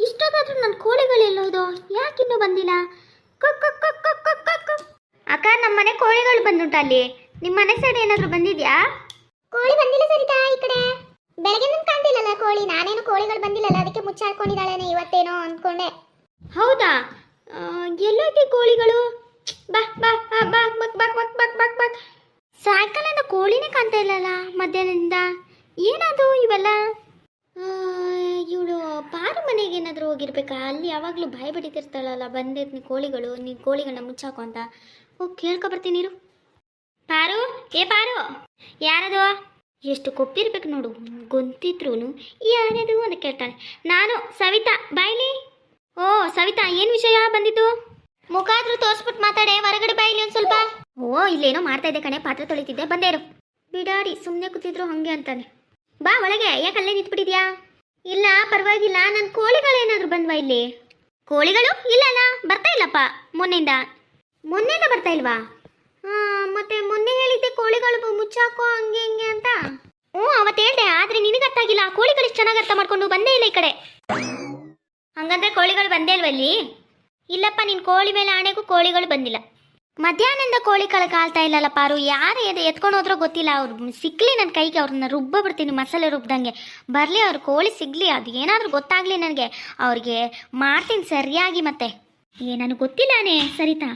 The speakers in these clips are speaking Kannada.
ಇಷ್ಟೊತ್ತಾದ್ರೂ ನನ್ನ ಕೋಳಿಗಳೆಲ್ಲೋದು ಯಾಕಿನ್ನೂ ಬಂದಿಲ್ಲ? Cook cook cook cook cook cook cook. ಅಕ್ಕ, ನಮ್ಮ ಮನೆ ಕೋಳಿಗಳು ಬಂದುಂಟ ಅಲ್ಲಿ. ನಿಮ್ಮ ಮನೆ ಸೈಡ್ ಏನಾದರೂ ಬಂದಿದ್ಯಾ? ಕೋಳಿ ಬಂದಿಲ್ಲ ಸರಿತಾ ಈ ಕಡೆ. ಬೆಳಗ್ಗೆ ಕಾಣ್ತಿಲ್ಲಲ್ಲ ಕೋಳಿ. ನಾನೇನು ಕೋಳಿಗಳು ಬಂದಿಲ್ಲಲ್ಲ, ಅದಕ್ಕೆ ಮುಚ್ಚಾಡ್ಕೊಂಡಿದ್ದಾಳೇನೆ ಇವತ್ತೇನೋ ಅಂದ್ಕೊಂಡೆ. ಹೌದಾ? ಎಲ್ಲೋಯ್ತಿ ಕೋಳಿಗಳು? ಬಾ ಬಾ ಬಾ ಬಾ ಬಕ್ ಬಕ್ ಬಕ್ ಬಕ್ ಬಕ್ ಬಕ್. ಸಾಯಂಕಾಲದಿಂದ ಕೋಳಿನೇ ಕಾಣ್ತಾ ಇಲ್ಲಲ್ಲ, ಮಧ್ಯಾಹ್ನದಿಂದ. ಏನದು ಇವೆಲ್ಲ? ಇವಳು ಪಾರು ಮನೆಗೆ ಏನಾದರೂ ಹೋಗಿರ್ಬೇಕಾ? ಅಲ್ಲಿ ಯಾವಾಗಲೂ ಬಾಯಿ ಬಡಿತಿರ್ತಾಳಲ್ಲ, ಬಂದಿರ್ತೀನಿ ಕೋಳಿಗಳು, ನೀನು ಕೋಳಿಗಳನ್ನ ಮುಚ್ಚಾಕು ಅಂತ. ಹೋಗಿ ಕೇಳ್ಕೊಬರ್ತೀನಿ ಇರು. ಪಾರು, ಏ ಪಾರು, ಯಾರದು? ಎಷ್ಟು ಕೊಪ್ಪಿರ್ಬೇಕು ನೋಡು, ಗೊಂತಿದ್ರು ಯಾರದು ಅಂತ ಕೇಳ್ತಾಳೆ. ನಾನು ಸವಿತಾ, ಬಾಯ್ಲಿ. ಓ ಸವಿತಾ, ಏನು ವಿಷಯ ಬಂದಿದ್ದು? ಮುಖಾದ್ರೂ ತೋರಿಸ್ಬಿಟ್ಟು ಮಾತಾಡೆ, ಹೊರಗಡೆ ಬಾಯಿಲಿ ಒಂದು ಸ್ವಲ್ಪ. ಓ ಇಲ್ಲೇನೋ ಮಾಡ್ತಾ ಇದ್ದೆ ಕಣೆ, ಪಾತ್ರೆ ತೊಳಿತಿದ್ದೆ, ಬಂದೇರು. ಬಿಡಾಡಿ, ಸುಮ್ಮನೆ ಕೂತಿದ್ರು ಹಂಗೆ ಅಂತಾನೆ. ಬಾ ಒಳಗೆ, ಯಾಕೆ ಅಲ್ಲೇ ನಿಂತ್ಬಿಟ್ಟಿದ್ಯಾ? ಇಲ್ಲ ಪರವಾಗಿಲ್ಲ, ನನ್ನ ಕೋಳಿಗಳೇನಾದರೂ ಬಂದ್ವಾ ಇಲ್ಲಿ? ಕೋಳಿಗಳು ಇಲ್ಲಲ್ಲ, ಬರ್ತಾ ಇಲ್ಲಪ್ಪ. ಮೊನ್ನೆಯಿಂದ ಬರ್ತಾ ಇಲ್ವಾ? ಮತ್ತೆ ಮೊನ್ನೆ ಹೇಳಿದ್ದೆ ಕೋಳಿಗಳು ಮುಚ್ಚಾಕೋ ಹಂಗೆ ಹಿಂಗೆ ಅಂತ. ಅವತ್ತು ಹೇಳ್ದೆ, ಆದರೆ ನಿನಗೆ ಅರ್ಥ ಆಗಿಲ್ಲ. ಕೋಳಿಗಳು ಇಷ್ಟು ಚೆನ್ನಾಗಿ ಅರ್ಥ ಮಾಡ್ಕೊಂಡು ಬಂದೇ ಇಲ್ಲ ಈ ಕಡೆ. ಹಂಗಂದ್ರೆ ಕೋಳಿಗಳು ಬಂದೇ ಇಲ್ವಲ್ಲಿ? ಇಲ್ಲಪ್ಪ, ನಿನ್ನ ಕೋಳಿ ಮೇಲೆ ಆಣೆಗೂ ಕೋಳಿಗಳು ಬಂದಿಲ್ಲ. ಮಧ್ಯಾಹ್ನದಿಂದ ಕೋಳಿಗಳು ಕಾಳ್ತಾ ಇಲ್ಲಲ್ಲ ಪಾರು. ಯಾರು ಎತ್ಕೊಂಡು ಹೋದ್ರೋ ಗೊತ್ತಿಲ್ಲ. ಅವ್ರು ಸಿಕ್ಕಲಿ ನನ್ನ ಕೈಗೆ, ಅವ್ರನ್ನ ಬಿಡ್ತೀನಿ ಮಸಾಲೆ ರುಬ್ದಂಗೆ. ಬರಲಿ, ಅವ್ರ ಕೋಳಿ ಸಿಗಲಿ, ಅದು ಏನಾದರೂ ಗೊತ್ತಾಗಲಿ ನನಗೆ. ಅವ್ರಿಗೆ ಮಾಡ್ತೀನಿ ಸರಿಯಾಗಿ. ಮತ್ತೆ ನನಗೆ ಗೊತ್ತಿಲ್ಲನೇ ಸರಿತಾ.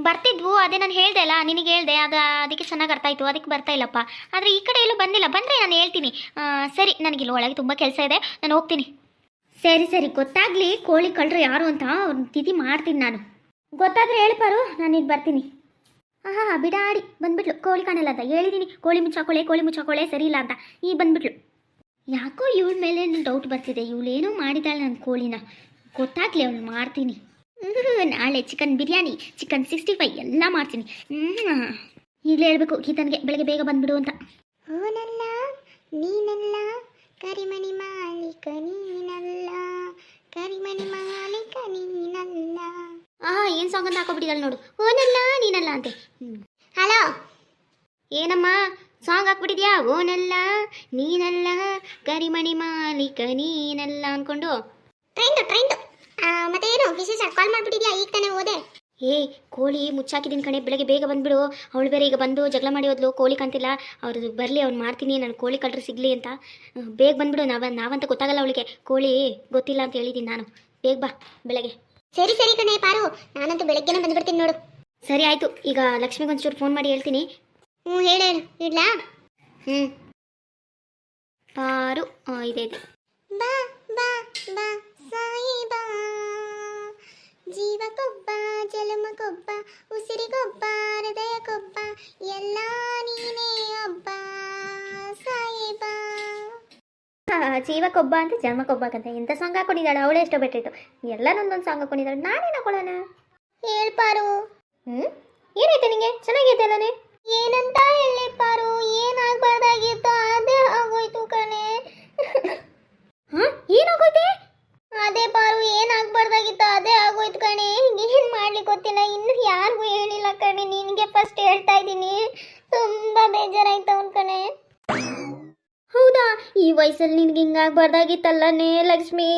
ಬರ್ತಿದ್ವು, ಅದೇ ನಾನು ಹೇಳ್ದೆ ಅಲ್ಲ, ನಿನಗೆ ಹೇಳ್ದೆ, ಅದಕ್ಕೆ ಚೆನ್ನಾಗಿ ಅರ್ಥ ಆಯಿತು. ಅದಕ್ಕೆ ಬರ್ತಾ ಇಲ್ಲಪ್ಪ. ಆದರೆ ಈ ಕಡೆ ಎಲ್ಲೂ ಬಂದಿಲ್ಲ. ಬಂದರೆ ನಾನು ಹೇಳ್ತೀನಿ. ಸರಿ, ನನಗಿಲ್ಲ ಒಳಗೆ ತುಂಬ ಕೆಲಸ ಇದೆ, ನಾನು ಹೋಗ್ತೀನಿ. ಸರಿ ಸರಿ, ಗೊತ್ತಾಗಲಿ ಕೋಳಿ ಕಳ್ಳರು ಯಾರು ಅಂತ ಅವ್ರನ್ನ ತಿಥಿ ಮಾಡ್ತೀನಿ ನಾನು. ಗೊತ್ತಾದರೆ ಹೇಳ್ಪಾರು, ನಾನು ಈಗ ಬರ್ತೀನಿ. ಬಿಡಾಡಿ ಬಂದ್ಬಿಟ್ಲು. ಕೋಳಿ ಕಾಣಲ್ಲ ಅಂತ ಹೇಳಿದ್ದೀನಿ. ಕೋಳಿ ಮುಚ್ಚಾಕೊಳ್ಳೆ ಸರಿ ಇಲ್ಲ ಅಂತ ಈಗ ಬಂದ್ಬಿಟ್ಲು. ಯಾಕೋ ಇವಳ ಮೇಲೆ ಡೌಟ್ ಬರ್ತಿದೆ. ಇವಳೇನೋ ಮಾಡಿದಾಳೆ ನನ್ನ ಕೋಳಿನ. ಗೊತ್ತಾಗಲಿ, ಅವಳು ಮಾಡ್ತೀನಿ. ನಾಳೆ ಚಿಕನ್ ಬಿರಿಯಾನಿ, ಚಿಕನ್ 65 ಎಲ್ಲ ಮಾಡ್ತೀನಿ. ಈಗಲೇ ಹೇಳ್ಬೇಕು ಗೀತನ್ಗೆ ಬೆಳಗ್ಗೆ ಬೇಗ ಬಂದ್ಬಿಡು ಅಂತ. ಓನಲ್ಲ ನೀನಲ್ಲ ಕರಿಮಣಿ ಮಾಲೀಕ ನೀನಲ್ಲ, ಕರಿಮಣಿ ಮಾಲೀಕ ನೀನಲ್ಲ. ಏನು ಸಾಂಗ್ ಅಂತ ಹಾಕೋಬಿಟ್ಟಿದ್ದಾಳೆ ನೋಡು. ಓನಲ್ಲ ನೀನಲ್ಲ ಅಂತೆ. ಹಲೋ, ಏನಮ್ಮ ಸಾಂಗ್ ಹಾಕ್ಬಿಟ್ಟಿದ್ಯಾ? ಓನಲ್ಲ ನೀನಲ್ಲ ಕರಿಮಣಿ ಮಾಲೀಕ ನೀನಲ್ಲ ಅಂದ್ಕೊಂಡು. ಟ್ರೆಂಡ್ ಮತ್ತೆ ಏನು ವಿಶೇಷ? ಕಾಲ್ ಮಾಡ್ಬಿಟ್ಟಿದ್ಯಾ? ಈಗ ತಾನೇ ಹೋದೆ. ಕೋಳಿ ಮುಚ್ಚಾಕಿದ್ದೀನಿ ಕಣೆ, ಬೆಳಗ್ಗೆ ಬೇಗ ಬಂದ್ಬಿಡು. ಅವಳು ಬೇರೆ ಈಗ ಬಂದು ಜಗಳ ಮಾಡಿ ಹೋದ್ಲು. ಕೋಳಿ ಕಾಣ್ತಿಲ್ಲ, ಅವ್ರದ್ದು ಬರಲಿ, ಅವ್ನು ಮಾಡ್ತೀನಿ, ನಾನು ಕೋಳಿ ಕಳ್ಳರು ಸಿಗಲಿ ಅಂತ. ಬೇಗ ಬಂದ್ಬಿಡು. ನಾವಂತ ಗೊತ್ತಾಗಲ್ಲ ಅವಳಿಗೆ, ಕೋಳಿ ಗೊತ್ತಿಲ್ಲ ಅಂತ ಹೇಳಿದ್ದೀನಿ ನಾನು. ಬೇಗ ಬಾ ಬೆಳಗ್ಗೆ. ಸರಿ ಸರಿ ಕಣೆ ಪಾರು, ನಾನಂತೂ ಬೆಳಗ್ಗೆನೇ ಬಂದ್ಬಿಡ್ತೀನಿ ನೋಡು. ಸರಿ ಆಯಿತು. ಈಗ ಲಕ್ಷ್ಮಿಗೆ ಒಂಚೂರು ಫೋನ್ ಮಾಡಿ ಹೇಳ್ತೀನಿ. ಹೇಳು ಇಡ್ಲಾ? ಪಾರು ಇದೆ. ಬಾ ಬಾ ಬಾ ಸಾಯಿ ಬಾ, ಜೀವಕ್ಕೊಬ್ಬ ಜಲಮಕ್ಕೊಬ್ಬ, ಉಸಿರಿಗೊಬ್ಬ ಹೃದಯಕ್ಕೊಬ್ಬ, ಎಲ್ಲ ನೀನೇ ಒಬ್ಬ ಸಾಯಿ ಬಾ. ಜೀವಕ್ಕೊಬ್ಬ ಅಂತ ಜನ್ಮಕ್ಕೊಬ್ಬಕ್ಕಂತ ಎಂಥ ಸಾಂಗ್ ಹಾಕೊಂಡಿದ್ದಾಳೆ. ಅವಳೇ ಎಷ್ಟೋ ಬೆಟ್ಟಿತ್ತು. ಎಲ್ಲರೊಂದೊಂದು ಸಾಂಗ್ ಹಾಕೊಂಡಿದ್ದಾಳೆ. ನಾನೇನು ಹಾಕೊಳ್ಳೋಣ? ಹೇಳ್ಪಾರು. ಏನೈತೆ ನಿಂಗೆ? ಚೆನ್ನಾಗೈತೆ ಅಲ್ಲನೇ? ಏನಂತ ಹೇಳಿ ಪಾರು, ಏನಾಗಬಾರ್ದಾಗಿತ್ತು ಅದೇ ಆಗೋಯ್ತು ಕಣೆ. ಏನಾಗೋಯ್ತೆ? ಅದೇ ಪಾರು, ಏನಾಗಬಾರ್ದಾಗಿತ್ತು ಅದೇ ಆಗೋಯ್ತು ಕಣೆ. ಏನು ಮಾಡ್ಲಿಕ್ಕೆ ಗೊತ್ತಿಲ್ಲ, ಇನ್ನು ಯಾರಿಗೂ ಹೇಳಿಲ್ಲ ಕಣೆ, ನಿನಗೆ ಫಸ್ಟ್ ಹೇಳ್ತಾ ಇದ್ದೀನಿ. ತುಂಬ ಬೇಜಾರಾಯ್ತು ಅವ್ನ ಕಣೆ. ಹೌದಾ? ಈ ವಯಸ್ಸಲ್ಲಿ ನಿನ್ಗೆ ಹಿಂಗಾಗಬಾರ್ದಾಗಿತ್ತಲ್ಲನೇ ಲಕ್ಷ್ಮಿ.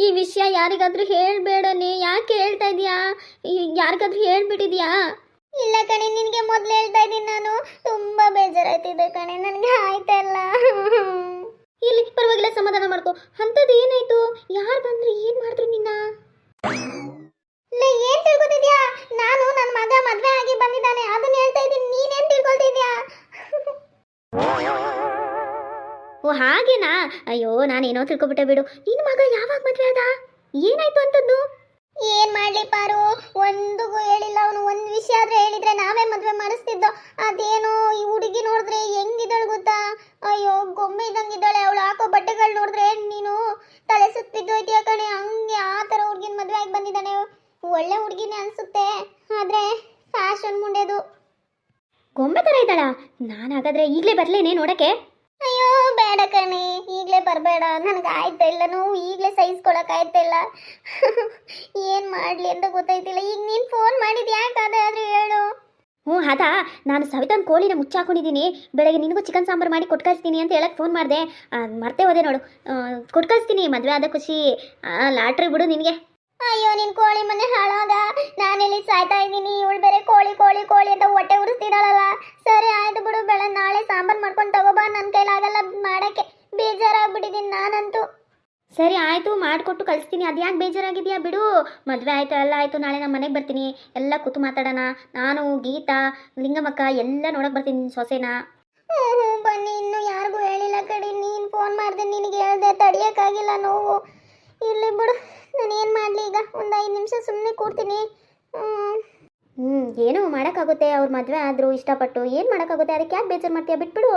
ಈ ವಿಷಯ ಯಾರಿಗಾದ್ರೂ ಹೇಳ್ಬೇಡನೆ. ಯಾಕೆ ಹೇಳ್ತಾ ಇದೀಯಾ? ಯಾರಿಗಾದ್ರೂ ಹೇಳ್ಬಿಟ್ಟಿದ್ಯಾ? ಇಲ್ಲ ಕಣೆ, ನಿನಗೆ ಮೊದಲು ಹೇಳ್ತಾ ಇದ್ದೀನಿ ನಾನು. ತುಂಬ ಬೇಜಾರಾಯ್ತಿದೆ ಕಣೆ, ನನಗೆ ಆಯ್ತಾ ಇಲ್ಲ. ಇಲ್ಲಿ ಪರವಾಗಿಲ್ಲ, ಸಮಾಧಾನ ಮಾಡ್ಕೊ. ಅಂಥದ್ದು ಏನಾಯ್ತು? ಯಾರು ಬಂದ್ರು? ಏನು ಮಾಡಿದ್ರು ನಿನ್ನ? ಏನ್ ತಿಳ್ಕೊತಿದ್ಯಾ? ನಾನು ನನ್ನ ಮಗ ಮದುವೆ ಆಗಿ ಬಂದಿದ್ದಾನೆ, ಅದನ್ನ ಹೇಳ್ತಾ ಇದ್ದೀನಿ. ನೀನೇನ್ ತಿಳ್ಕೊಳ್ತಿದ್ಯಾ? ಓ ಹಾಗೇನಾ? ಅಯ್ಯೋ, ನಾನೇನೋ ತಿಳ್ಕೊಬಿಟ್ಟೆ ಬಿಡು. ನಿನ್ನ ಮಗ ಯಾವಾಗ ಮದುವೆ ಆದ? ಏನಾಯ್ತು ಅಂತದ್ದು? ಏನ್ ಮಾಡ್ಲಿ ಪಾರು, ಒಂದಿಗೂ ಹೇಳಿಲ್ಲ ಅವನು. ಒಂದು ವಿಷಯ ಆದ್ರೆ ಹೇಳಿದ್ರೆ ನಾವೇ ಮದುವೆ ಮಾಡಿಸ್ತಿದ್ದೋ. ಅದೇನೋ ಈ ಹುಡುಗಿ ನೋಡಿದ್ರೆ ಹೆಂಗಿದ್ದಾಳೆ ಗೊತ್ತಾ? ಅಯ್ಯೋ, ಗೊಂಬೆ ಇದ್ದಂಗಿದ್ದಾಳೆ. ಅವಳು ಹಾಕೋ ಬಟ್ಟೆಗಳು ನೋಡಿದ್ರೆ ನೀನು ತಲೆ ಸುತ್ತ ಬಿದ್ದೋಯ್ತೀಯ ಕಣೆ. ಹಂಗೆ ಆ ಥರ ಹುಡುಗಿನ ಮದುವೆ ಆಗಿ ಬಂದಿದ್ದಾನೆ. ಒಳ್ಳೆ ಹುಡುಗಿನೇ ಅನ್ಸುತ್ತೆ, ಆದ್ರೆ ಫ್ಯಾಷನ್ ಮುಂಡೆದು. ಗೊಂಬೆ ಥರ ಇದ್ದಾಳ? ನಾನು ಹಾಗಾದ್ರೆ ಈಗಲೇ ಬರಲೇನೆ ನೋಡಕ್ಕೆ? ಅಯ್ಯೋ ಬೇಡ ಕಣೆ, ಈಗಲೇ ಬರಬೇಡ. ನನಗೆ ಆಯ್ತಾ ಇಲ್ಲ, ನೋವು ಈಗಲೇ ಸಹಿಸ್ಕೊಳಕ್ ಆಯ್ತಾ ಇಲ್ಲ. ಏನು ಮಾಡಲಿ ಅಂತ ಗೊತ್ತಾಯ್ತಿಲ್ಲ. ಈಗ ನೀನು ಫೋನ್ ಮಾಡಿದ್ದು ಯಾಕಾದ್ರೆ ಆದರೂ ಹೇಳು. ಹ್ಞೂ ಅದಾ, ನಾನು ಸವಿತಾನ್ ಕೋಳಿನ ಮುಚ್ಚಾಕೊಂಡಿದ್ದೀನಿ. ಬೆಳಗ್ಗೆ ನಿನಗೂ ಚಿಕನ್ ಸಾಂಬಾರು ಮಾಡಿ ಕೊಟ್ಟು ಕಳಿಸ್ತೀನಿ ಅಂತ ಹೇಳಕ್ಕೆ ಫೋನ್ ಮಾಡಿದೆ. ಮರ್ತೇ ಹೋದೆ ನೋಡು. ಕೊಟ್ಟು ಕಳಿಸ್ತೀನಿ, ಮದುವೆ ಆದ ಖುಷಿ. ಲಾಟ್ರಿ ಬಿಡು ನಿನಗೆ. ಅಯ್ಯೋ ನಿನ್ ಕೋಳಿ ಮನೆ ಹಾಳಾದ. ನಾನಿಲ್ಲಿ ಸಾಯ್ತಾ ಇದ್ದೀನಿ, ಇವಳು ಬೇರೆ ಕೋಳಿ ಕೋಳಿ ಕೋಳಿ ಅಂತ ಹೊಟ್ಟೆ ಉರಿಸ್ತಿದ್ದಾಳಲ್ಲ. ಸರಿ ಆಯ್ತು ಬಿಡು, ನಾಳೆ ಸಾಂಬಾರು ಮಾಡ್ಕೊಂಡು ತಗೋಬಾ. ನನ್ನ ಕೈಲಾಗಲ್ಲ ಮಾಡಕ್ಕೆ, ಬೇಜಾರಾಗ್ಬಿಟ್ಟಿದ್ದೀನಿ ನಾನಂತೂ. ಸರಿ ಆಯಿತು, ಮಾಡಿಕೊಟ್ಟು ಕಳಿಸ್ತೀನಿ. ಅದು ಯಾಕೆ ಬೇಜಾರಾಗಿದೆಯಾ ಬಿಡು. ಮದುವೆ ಆಯಿತು, ಎಲ್ಲ ಆಯಿತು. ನಾಳೆ ನಮ್ಮ ಮನೆಗೆ ಬರ್ತೀನಿ, ಎಲ್ಲ ಕೂತು ಮಾತಾಡೋಣ. ನಾನು, ಗೀತಾ, ಲಿಂಗಮ್ಮಕ್ಕ ಎಲ್ಲ ನೋಡಕ್ಕೆ ಬರ್ತೀನಿ ಸೊಸೆನ. ಹ್ಞೂ ಬನ್ನಿ. ಇನ್ನೂ ಯಾರಿಗೂ ಹೇಳಿಲ್ಲ ಕಡಿ. ನೀನು ಫೋನ್ ಮಾಡಿದೆ, ನಿನಗೆ ಹೇಳ್ದೆ, ತಡಿಯೋಕ್ಕಾಗಿಲ್ಲ ನೋವು. ಇರಲಿ ಬಿಡು, ನಾನು ಏನು ಮಾಡಲಿ ಈಗ. ಒಂದು 5 ನಿಮಿಷ ಸುಮ್ಮನೆ ಕೂರ್ತೀನಿ. ಏನೂ ಮಾಡೋಕ್ಕಾಗುತ್ತೆ. ಅವ್ರ ಮದುವೆ ಆದರೂ ಇಷ್ಟಪಟ್ಟು ಏನು ಮಾಡೋಕ್ಕಾಗುತ್ತೆ. ಅದಕ್ಕೆ ಯಾಕೆ ಬೇಜಾರು ಮಾಡ್ತೀಯಾ, ಬಿಟ್ಬಿಡು.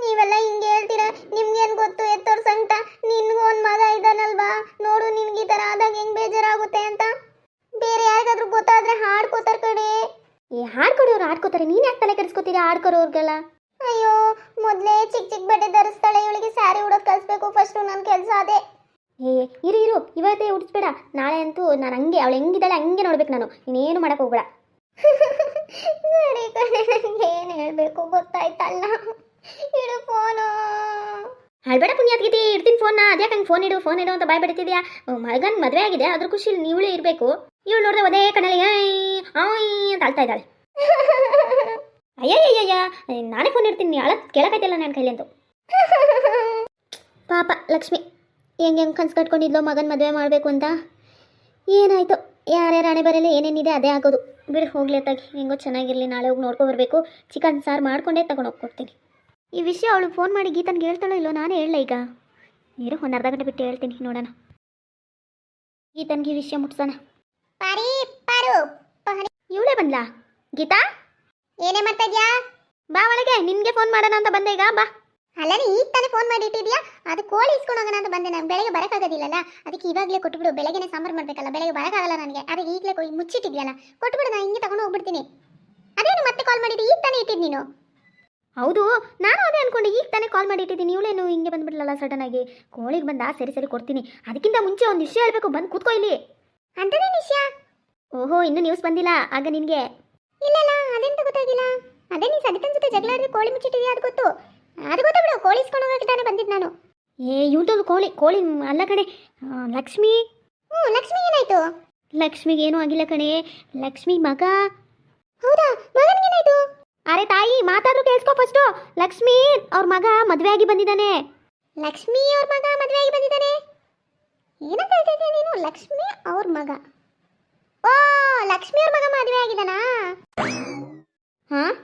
ನೀವೆಲ್ಲ ಹಿಂಗೆ ಹೇಳ್ತೀರಾ, ನಿಮ್ಗೇನು ಗೊತ್ತು ಎತ್ತೋರ್ ಸಂಕಟ. ನಿನ್ಗೂ ಒಂದು ಮಗ ಇದ್ದಾನಲ್ವಾ, ನೋಡು ನಿನ್ಗೆ ಈ ಥರ ಆದಾಗ ಹೆಂಗೆ ಬೇಜಾರಾಗುತ್ತೆ ಅಂತ. ಬೇರೆ ಯಾರಿಗಾದ್ರೂ ಗೊತ್ತಾದ್ರೆ ಹಾಡ್ಕೋತಾರ ಕಡೆ. ಹಾಡ್ಕೊಡೋರು ಹಾಡ್ಕೋತಾರೆ, ನೀನು ಯಾಕೆ ತಲೆ ಕೆಡಿಸ್ಕೊತೀರಾ ಹಾಡ್ಕೊಡೋರ್ಗೆಲ್ಲ. ಅಯ್ಯೋ, ಮೊದಲೇ ಚಿಕ್ಕ ಚಿಕ್ಕ ಬಟ್ಟೆ ಧರಿಸ್ತಾಳೆ, ಇವಳಿಗೆ ಸ್ಯಾರಿ ಉಡೋದು ಕಲಿಸ್ಬೇಕು ಫಸ್ಟು. ನನ್ನ ಕೆಲಸ ಅದೇ. ಇರು ಇವತ್ತೇ ಉಡಿಸ್ಬೇಡ. ನಾಳೆ ಅಂತೂ ನಾನು ಹಂಗೆ, ಅವಳು ಹೆಂಗಿದ್ದಾಳೆ ಹಂಗೆ ನೋಡ್ಬೇಕು ನಾನು. ನೀನೇನು ಮಾಡಕ್ಕೆ ಹೋಗ್ಬೇಡ. ಸರಿ ಕಣೆ, ನನಗೆ ಏನು ಹೇಳಬೇಕು ಗೊತ್ತಾಯ್ತಲ್ಲ. ಇಡು ಫೋನು. ಹಾಳ್ಬೇಡ ಪುಣ್ಯಾತ್ಗಿತಿ, ಇಡ್ತೀನಿ ಫೋನ್ನ. ಅದ್ಯಾಕೆ ಹಂಗೆ ಫೋನ್ ಇಡು ಅಂತ ಬಾಯ್ ಬಿಡ್ತಿದ್ಯಾ. ಮಗನ ಮದುವೆ ಆಗಿದೆ, ಅದ್ರ ಖುಷಿಲಿ ನೀವಳೇ ಇರಬೇಕು. ಇವಳು ನೋಡಿದ್ರೆ ಅದೇ ಕಣ್ಣಲ್ಲಿ ಅಂತ ಅಳ್ತಾ ಇದ್ದಾಳೆ. ಅಯ್ಯಯ್ಯಯ್ಯ, ನಾನೇ ಫೋನ್ ಇಡ್ತೀನಿ, ಕೇಳಕ್ಕಾಯ್ತಿಲ್ಲ ನನ್ನ ಕೈಲಿ ಅಂತೂ. ಪಾಪ ಲಕ್ಷ್ಮಿ ಹೆಂಗೆ ಕನ್ಸು ಕಟ್ಕೊಂಡಿದ್ಲೋ ಮಗನ ಮದುವೆ ಮಾಡಬೇಕು ಅಂತ. ಏನಾಯಿತು, ಯಾರ್ಯಾರ ಹಣೆ ಬರಲಿ ಏನೇನಿದೆ ಅದೇ ಆಗೋದು. ಬಿಡು ಹೋಗ್ಲಿ ಅತ್ತಾಗಿ, ಹೆಂಗೋ ಚೆನ್ನಾಗಿರಲಿ. ನಾಳೆ ಹೋಗಿ ನೋಡ್ಕೊಬರ್ಬೇಕು. ಚಿಕನ್ ಸಾರು ಮಾಡ್ಕೊಂಡೇ ತಗೊಂಡು ಹೋಗ್ಕೊಡ್ತೀನಿ. ಈ ವಿಷಯ ಅವಳು ಫೋನ್ ಮಾಡಿ ಗೀತನ್ಗೆ ಹೇಳ್ತಾಳೋ ಇಲ್ಲೋ, ನಾನೇ ಹೇಳಲ್ಲ ಈಗ. ಇರು, ಒಂದು ಅರ್ಧ ಗಂಟೆ ಬಿಟ್ಟು ಹೇಳ್ತೀನಿ, ನೋಡೋಣ. ಗೀತನ್ಗೆ ಈ ವಿಷಯ ಮುಟ್ಸೋಣ. ಇವಳೇ ಬಂದ್ಲಾ ಗೀತಾ? ಏನೇ ಮಾಡ್ತಾ ಇದ್ಯಾ? ಬಾ ಒಳಗೆ, ನಿನ್ಗೆ ಫೋನ್ ಮಾಡೋಣ ಅಂತ ಬಂದೆ ಈಗ. ಬಾ. ಅಲ್ಲ, ಈಗ ತಾನೇ ಫೋನ್ ಮಾಡಿ ಇಟ್ಟಿದ್ಯಾ. ಅದು ಕೋಳಿ ಇಸ್ಕೊಂಡು ಹೋಗೋಣ ಅಂತ ಬಂದೆ. ನಾನು ಬೆಳಗ್ಗೆ ಬರೋಕ್ಕಾಗೋದಿಲ್ಲಲ್ಲ, ಅದಕ್ಕೆ ಇವಾಗಲೇ ಕೊಟ್ಬಿಡು. ಬೆಳಗ್ಗೆನೇ ಸಾಂಬಾರು ಮಾಡಬೇಕಲ್ಲ, ಬೆಳಗ್ಗೆ ಬರೋಕ್ಕಾಗಲ್ಲ ನನಗೆ. ಅದಕ್ಕೆ ಈಗಲೇ ಮುಚ್ಚಿಟ್ಟಿದ್ಯಲ್ಲ, ಕೊಟ್ಬಿಡು. ನಾನು ಹಿಂಗೆ ತಗೊಂಡು ಹೋಗ್ಬಿಡ್ತೀನಿ. ಅದೇನು ಮತ್ತೆ ಕಾಲ್ ಮಾಡಿದ್ದು? ಈಗ ತಾನೇ ಇಟ್ಟಿದ್ದು ನೀನು. ಹೌದು, ನಾನು ಅದೇ ಅನ್ಕೊಂಡು ಈಗ ತಾನೇ ಕಾಲ್ ಮಾಡಿ ಇಟ್ಟಿದ್ದೀನಿ. ಇವಳೇನು ಹಿಂಗೆ ಬಂದ್ಬಿಡ್ಲಲ್ಲ ಸಡನ್ ಆಗಿ. ಕೋಳಿಗೆ ಬಂದ, ಸರಿ ಕೊಡ್ತೀನಿ. ಅದಕ್ಕಿಂತ ಮುಂಚೆ ಒಂದು ವಿಷಯ ಹೇಳ್ಬೇಕು, ಬಂದು ಕೂತ್ಕೋ ಇಲ್ಲಿ. ಅಂಥದ್ದೇನು ವಿಷಯ? ಓಹೋ, ಇನ್ನೂ ನ್ಯೂಸ್ ಬಂದಿಲ್ಲ ಆಗ ನಿನಗೆ? ಇಲ್ಲಲ್ಲ, ಅದೆಂತ ಗೊತ್ತಾಗಿಲ್ಲ. ಅದೇ ನೀನು ಸವಿತನ್ ಜೊತೆ ಜಗಳ ಆಡಿದ್ರೆ ಕೋಳಿ ಮುಚ್ಚಿಟ್ಟಿದ್ಯಾ, ಅದು ಗೊತ್ತು. ಅದು ಗೊತ್ತಾ ಬಿಡು, ಕೋಳಿ ಇಸ್ಕೊಂಡು ಹೋಗಕ್ಕೆ ತಾನೇ ಬಂದಿದ್ದು ನಾನು. ಇವಳು ಕೋಳಿ ಅಲ್ಲ ಕಣೆ, ಲಕ್ಷ್ಮಿ. ಲಕ್ಷ್ಮಿ ಏನಾಯ್ತು? ಲಕ್ಷ್ಮಿಗೆ ಏನೂ ಆಗಿಲ್ಲ ಕಣೆ. ಲಕ್ಷ್ಮಿ ಮಗ. ಹೌದಾ? ಮಗನಿಗೇನಾಯ್ತು? ಅರೆ ತಾಯಿ, ಮಾತಾದ್ರೂ ಕೇಳಿಸ್ಕೊ ಫಸ್ಟು. ಲಕ್ಷ್ಮಿ ಅವ್ರ ಮಗ ಮದುವೆ ಆಗಿ ಬಂದಿದ್ದಾನೆ. ಲಕ್ಷ್ಮಿ ಅವ್ರ ಮಗ ಮದುವೆ ಆಗಿ ಬಂದಿದ್ದಾನೆ? ಏನಂತ ಹೇಳ್ತಾ ಇದ್ದೀಯ ನೀನು? ಲಕ್ಷ್ಮಿ ಅವ್ರ ಮಗ? ಓ, ಲಕ್ಷ್ಮಿ ಅವ್ರ ಮಗ ಮದುವೆ ಆಗಿದ್ದಾನಾ?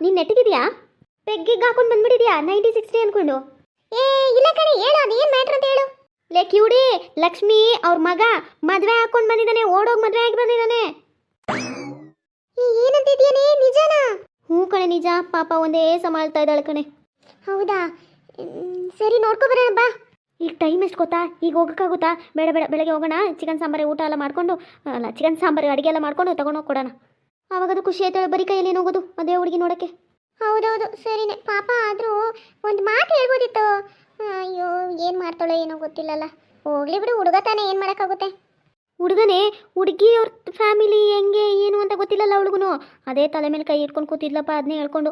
ನೀನು ನೆಟ್ಟಿಗಿದ್ಯಾ? ಪೆಗ್ಗಿಗೆ ಹಾಕೊಂಡು ಬಂದ್ಬಿಟ್ಟಿದ್ಯಾ 90-60 ಅನ್ಕೊಂಡು? ಇಲ್ಲ ಕಣೆ, ಹೇಳು ಅದು ಏನು ಮ್ಯಾಟ್ರ್ ಅಂತ ಹೇಳು. ಕಿವುಡಿ, ಲಕ್ಷ್ಮಿ ಅವ್ರ ಮಗ ಮದುವೆ ಹಾಕೊಂಡು ಬಂದಿದ್ದಾನೆ, ಓಡೋಗಿ ಮದುವೆ ಆಗಿ ಬಂದಿದ್ದಾನೆ. ಏನಂತಿದ್ಯಾನೆ, ನಿಜನಾ? ಹ್ಞೂ ಕಣೆ, ನಿಜ. ಪಾಪ ಒಂದೇ ಸಂಭಾಳ್ತಾ ಇದ್ದಾಳೆ ಕಣೆ. ಹೌದಾ? ಸರಿ, ನೋಡ್ಕೊ ಬರೋಣ ಬಾ. ಈಗ ಟೈಮ್ ಎಷ್ಟು ಗೊತ್ತಾ? ಈಗ ಹೋಗೋಕ್ಕಾಗುತ್ತಾ? ಬೇಡ ಬೆಳಗ್ಗೆ ಹೋಗೋಣ. ಚಿಕನ್ ಸಾಂಬಾರು ಊಟ ಎಲ್ಲ ಮಾಡ್ಕೊಂಡು, ಚಿಕನ್ ಸಾಂಬಾರು ಅಡುಗೆ ಎಲ್ಲ ಮಾಡ್ಕೊಂಡು ತಗೊಂಡೋಗಿ ಕೊಡೋಣ. ಆವಾಗದು ಖುಷಿ ಆಯ್ತಾಳೆ. ಬರೀ ಕೈಯಲ್ಲಿ ಏನು ಹೋಗೋದು ಮದುವೆ ಹುಡುಗಿ ನೋಡೋಕ್ಕೆ. ಹೌದೌದು, ಸರಿನೇ. ಪಾಪ ಆದರೂ ಒಂದು ಮಾತು ಹೇಳ್ಬೋದಿತ್ತು. ಅಯ್ಯೋ, ಏನು ಮಾಡ್ತಾಳೋ ಏನೋ ಗೊತ್ತಿಲ್ಲಲ್ಲ. ಹೋಗ್ಲಿ ಬಿಡು, ಹುಡುಗ ತಾನೇ, ಏನು ಮಾಡೋಕ್ಕಾಗುತ್ತೆ. ಹುಡುಗನೇ, ಹುಡುಗಿ ಅವ್ರ ಫ್ಯಾಮಿಲಿ ಹೆಂಗೆ ಏನು ಅಂತ ಗೊತ್ತಿಲ್ಲಲ್ಲ ಅವಳಿಗೂ. ಅದೇ ತಲೆ ಮೇಲೆ ಕೈ ಇಟ್ಕೊಂಡು ಕೂತಿದ್ಲಪ್ಪ, ಅದನ್ನೇ ಹೇಳ್ಕೊಂಡು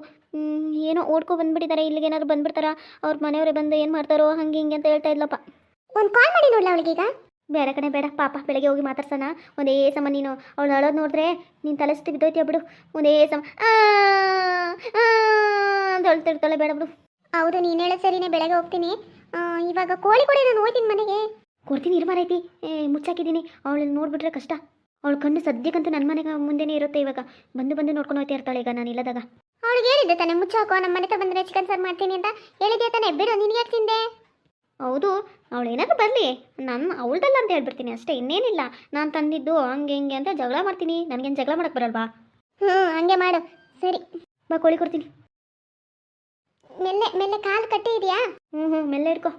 ಏನೋ ಓಡ್ಕೊ ಬಂದ್ಬಿಟ್ಟಿದ್ದಾರೆ. ಇಲ್ಲಿಗೆ ಏನಾದ್ರು ಬಂದ್ಬಿಡ್ತಾರ, ಅವ್ರ ಮನೆಯವರೇ ಬಂದು ಏನು ಮಾಡ್ತಾರೋ ಹಂಗೆ ಹಿಂಗೆ ಅಂತ ಹೇಳ್ತಾ ಇದ್ಲಪ್ಪ. ಒಂದು ಕಾಲ್ ಮಾಡಿ ನೋಡಲ ಅವಳಿಗೀಗ. ಬೇಡ ಕಣೆ ಬೇಡ, ಪಾಪ ಬೆಳಗ್ಗೆ ಹೋಗಿ ಮಾತಾಡ್ಸೋಣ. ಒಂದೇ ಸಮ ನೀನು ಅವಳು ಅಳೋದು ನೋಡಿದ್ರೆ ನೀನು ತಲೆ ಸುತ್ತಿ ಬಿದ್ದೋಯ್ತೀಯ ಬಿಡು. ಒಂದೇ ಸಮ ಅಂತ ಹೇಳ್ತಿರ್ತಾಳೆ. ಬೇಡ ಬಿಡು. ಹೌದು, ನೀನು ಹೇಳೋ ಸರಿನೇ. ಬೆಳಗ್ಗೆ ಹೋಗ್ತೀನಿ. ಇವಾಗ ಕೋಳಿ ಕೊಡಿ, ನಾನು ಹೋಗ್ತೀನಿ ಮನೆಗೆ. ಕೊಡ್ತೀನಿ, ಇರ್ಮಾರೈತಿ. ಮುಚ್ಚಾಕಿದ್ದೀನಿ. ಅವಳನ್ನ ನೋಡ್ಬಿಟ್ರೆ ಕಷ್ಟ. ಅವಳು ಕಣ್ಣು ಸದ್ಯಕ್ಕಂತೂ ನನ್ನ ಮನೆಗೆ ಮುಂದೆನೇ ಇರುತ್ತೆ. ಇವಾಗ ಬಂದು ನೋಡ್ಕೊಂಡು ಹೋಗ್ತಾ ಇರ್ತಾಳೆ ಈಗ ನಾನು ಇಲ್ಲದಾಗ. ಅವಳಿಗೆ ಹೇಳಿದ್ದೆ ತಾನೆ, ಮುಚ್ಚಾಕೋ, ನಮ್ಮ ಮನೆ ಹತ್ರ ಬಂದರೆ ಚಿಕನ್ ಸಾರು ಮಾಡ್ತೀನಿ ಅಂತ ಹೇಳಿದ್ದೆ ತಾನೆ. ಬಿಡು, ನಿನಗೆ ಯಾಕೆ ತಿಂದೆ? ಹೌದು, ಅವಳು ಏನಾದರೂ ಬರಲಿ, ನಾನು ಅವಳದಲ್ಲ ಅಂತ ಹೇಳ್ಬಿಡ್ತೀನಿ ಅಷ್ಟೇ, ಇನ್ನೇನಿಲ್ಲ. ನಾನು ತಂದಿದ್ದು ಹಂಗೆ ಹಿಂಗೆ ಅಂತ ಜಗಳ ಮಾಡ್ತೀನಿ. ನನಗೇನು ಜಗಳ ಮಾಡಕ್ಕೆ ಬರಲ್ವಾ? ಹಂಗೆ ಮಾಡು. ಸರಿ ಬಾ, ಕೋಳಿ ಕೊಡ್ತೀನಿ. ಮೆಲ್ಲೆ ಕಾಲು ಕಟ್ಟಿ ಇದೆಯಾ? ಮೆಲ್ಲೆ ಇಟ್ಕೋ.